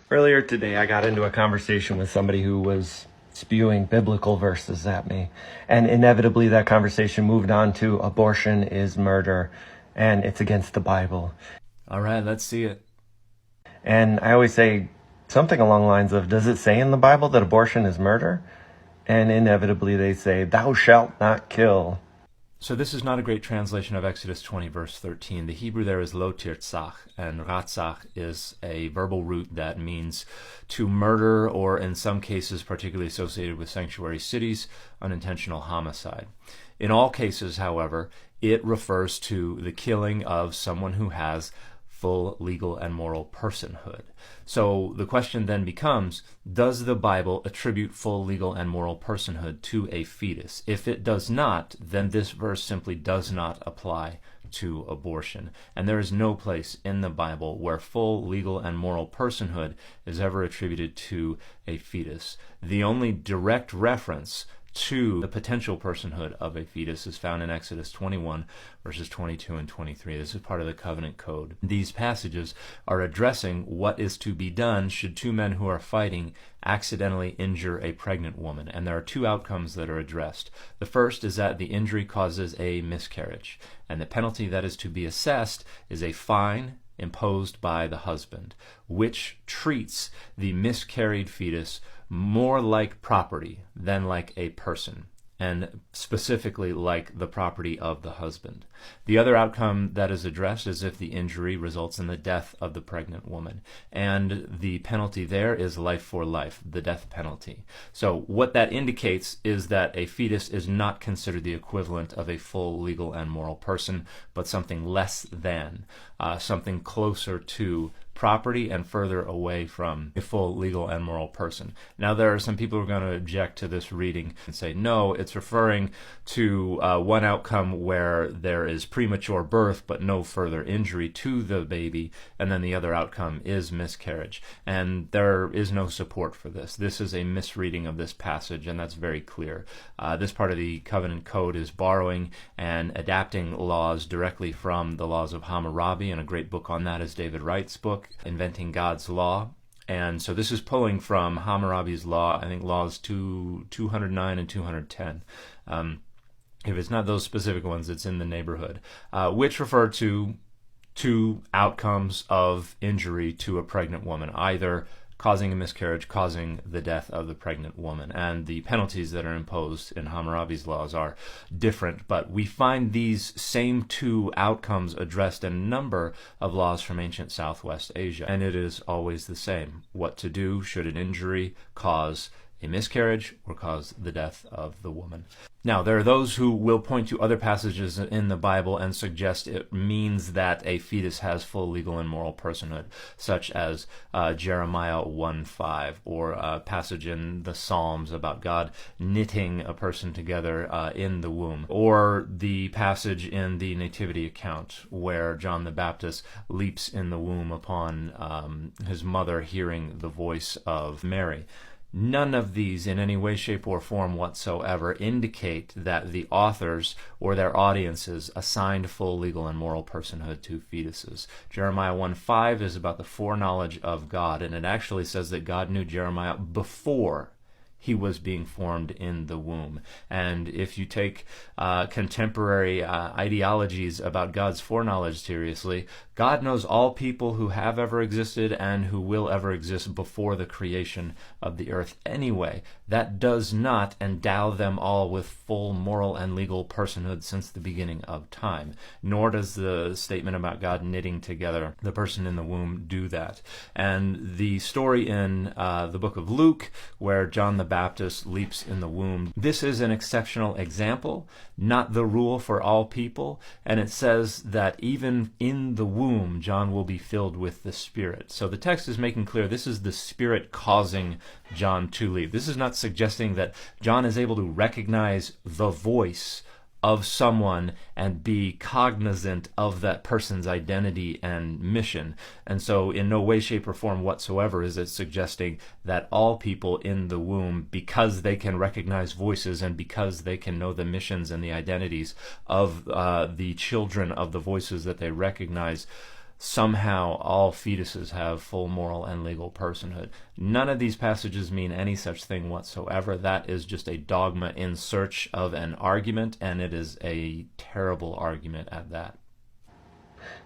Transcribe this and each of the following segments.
Earlier today, I got into a conversation with somebody who was spewing biblical verses at me. And inevitably, that conversation moved on to abortion is murder and it's against the Bible. All right, let's see it. And I always say something along the lines of, does it say in the Bible that abortion is murder? And inevitably, they say, thou shalt not kill. So this is not a great translation of Exodus 20, verse 13. The Hebrew there is lo tirtzach, and ratzach is a verbal root that means to murder, or in some cases, particularly associated with sanctuary cities, unintentional homicide. In all cases, however, it refers to the killing of someone who has full legal and moral personhood. So the question then becomes, does the Bible attribute full legal and moral personhood to a fetus? If it does not, then this verse simply does not apply to abortion. And there is no place in the Bible where full legal and moral personhood is ever attributed to a fetus. The only direct reference to the potential personhood of a fetus is found in Exodus 21, verses 22 and 23. This is part of the covenant code. These passages are addressing what is to be done should two men who are fighting accidentally injure a pregnant woman. And there are two outcomes that are addressed. The first is that the injury causes a miscarriage, and the penalty that is to be assessed is a fine imposed by the husband, which treats the miscarried fetus more like property than like a person, and specifically like the property of the husband. The other outcome that is addressed is if the injury results in the death of the pregnant woman, and the penalty there is life for life, the death penalty. So what that indicates is that a fetus is not considered the equivalent of a full legal and moral person, but something less than, something closer to property and further away from a full legal and moral person. Now, there are some people who are going to object to this reading and say, no, it's referring to one outcome where there is premature birth but no further injury to the baby, and then the other outcome is miscarriage. And there is no support for this. This is a misreading of this passage, and that's very clear. This part of the covenant code is borrowing and adapting laws directly from the laws of Hammurabi, and a great book on that is David Wright's book, Inventing God's Law. And so this is pulling from Hammurabi's law, I think laws 209 and 210. If it's not those specific ones, it's in the neighborhood, which refer to two outcomes of injury to a pregnant woman, either causing a miscarriage, causing the death of the pregnant woman. And the penalties that are imposed in Hammurabi's laws are different, but we find these same two outcomes addressed in a number of laws from ancient Southwest Asia. And it is always the same: what to do should an injury cause a miscarriage or cause the death of the woman. Now, there are those who will point to other passages in the Bible and suggest it means that a fetus has full legal and moral personhood, such as Jeremiah 1:5, or a passage in the Psalms about God knitting a person together in the womb, or the passage in the Nativity account where John the Baptist leaps in the womb upon his mother hearing the voice of Mary. None of these in any way, shape, or form whatsoever indicate that the authors or their audiences assigned full legal and moral personhood to fetuses. Jeremiah 1:5 is about the foreknowledge of God, and it actually says that God knew Jeremiah before he was being formed in the womb. And if you take contemporary ideologies about God's foreknowledge seriously, God knows all people who have ever existed and who will ever exist before the creation of the earth anyway. That does not endow them all with full moral and legal personhood since the beginning of time, nor does the statement about God knitting together the person in the womb do that. And the story in the book of Luke, where John the Baptist leaps in the womb, this is an exceptional example, not the rule for all people. And it says that even in the womb, John will be filled with the Spirit. So the text is making clear this is the Spirit causing John to leap. This is not suggesting that John is able to recognize the voice of someone and be cognizant of that person's identity and mission. And so in no way, shape, or form whatsoever is it suggesting that all people in the womb, because they can recognize voices and because they can know the missions and the identities of the children of the voices that they recognize, somehow all fetuses have full moral and legal personhood. None of these passages mean any such thing whatsoever. That is just a dogma in search of an argument, and it is a terrible argument at that.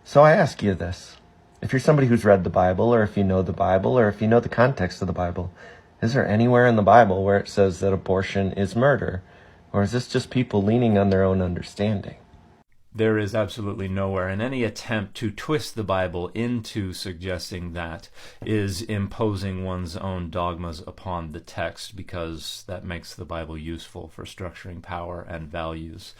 So I ask you this. If you're somebody who's read the Bible, or if you know the Bible, or if you know the context of the Bible, is there anywhere in the Bible where it says that abortion is murder? Or is this just people leaning on their own understanding? There is absolutely nowhere, and any attempt to twist the Bible into suggesting that is imposing one's own dogmas upon the text, because that makes the Bible useful for structuring power and values.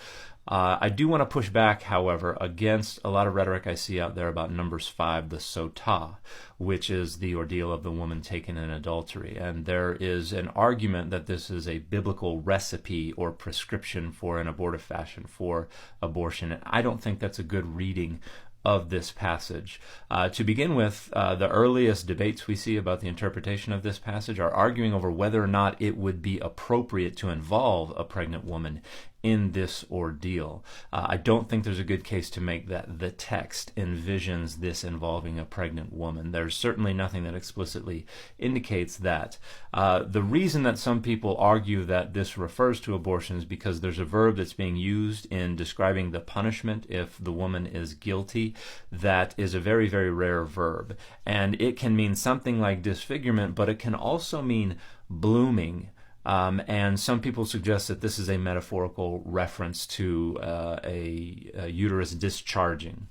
I do want to push back, however, against a lot of rhetoric I see out there about Numbers 5, the sotah, which is the ordeal of the woman taken in adultery. And there is an argument that this is a biblical recipe or prescription for an abortive fashion for abortion. And I don't think that's a good reading of this passage. To begin with, the earliest debates we see about the interpretation of this passage are arguing over whether or not it would be appropriate to involve a pregnant woman in this ordeal. I don't think there's a good case to make that the text envisions this involving a pregnant woman. There's certainly nothing that explicitly indicates that. The reason that some people argue that this refers to abortion is because there's a verb that's being used in describing the punishment if the woman is guilty. That is a very, very rare verb. And it can mean something like disfigurement, but it can also mean blooming. And some people suggest that this is a metaphorical reference to a uterus discharging.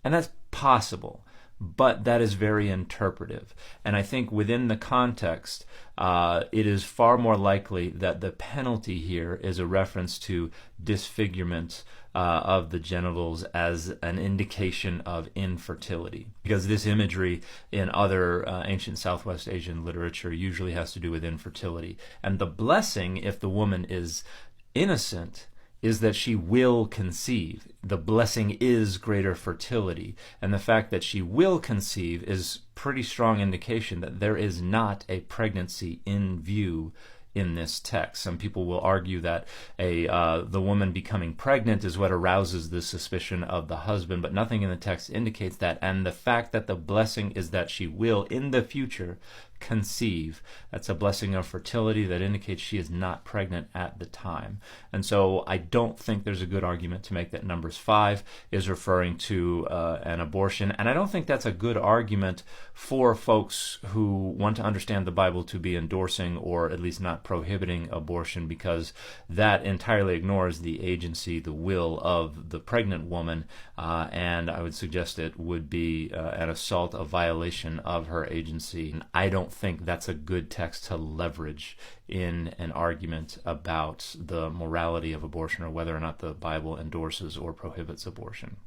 And that's possible, but that is very interpretive. And I think within the context, it is far more likely that the penalty here is a reference to disfigurement of the genitals as an indication of infertility. Because this imagery in other ancient Southwest Asian literature usually has to do with infertility. And the blessing, if the woman is innocent, is that she will conceive. The blessing is greater fertility. And the fact that she will conceive is pretty strong indication that there is not a pregnancy in view in this text. Some people will argue that the woman becoming pregnant is what arouses the suspicion of the husband, but nothing in the text indicates that. And the fact that the blessing is that she will, in the future, conceive, that's a blessing of fertility that indicates she is not pregnant at the time. And so I don't think there's a good argument to make that Numbers 5 is referring to an abortion. And I don't think that's a good argument for folks who want to understand the Bible to be endorsing or at least not prohibiting abortion, because that entirely ignores the agency, the will of the pregnant woman, and I would suggest it would be an assault, a violation of her agency. And I don't think that's a good text to leverage in an argument about the morality of abortion or whether or not the Bible endorses or prohibits abortion.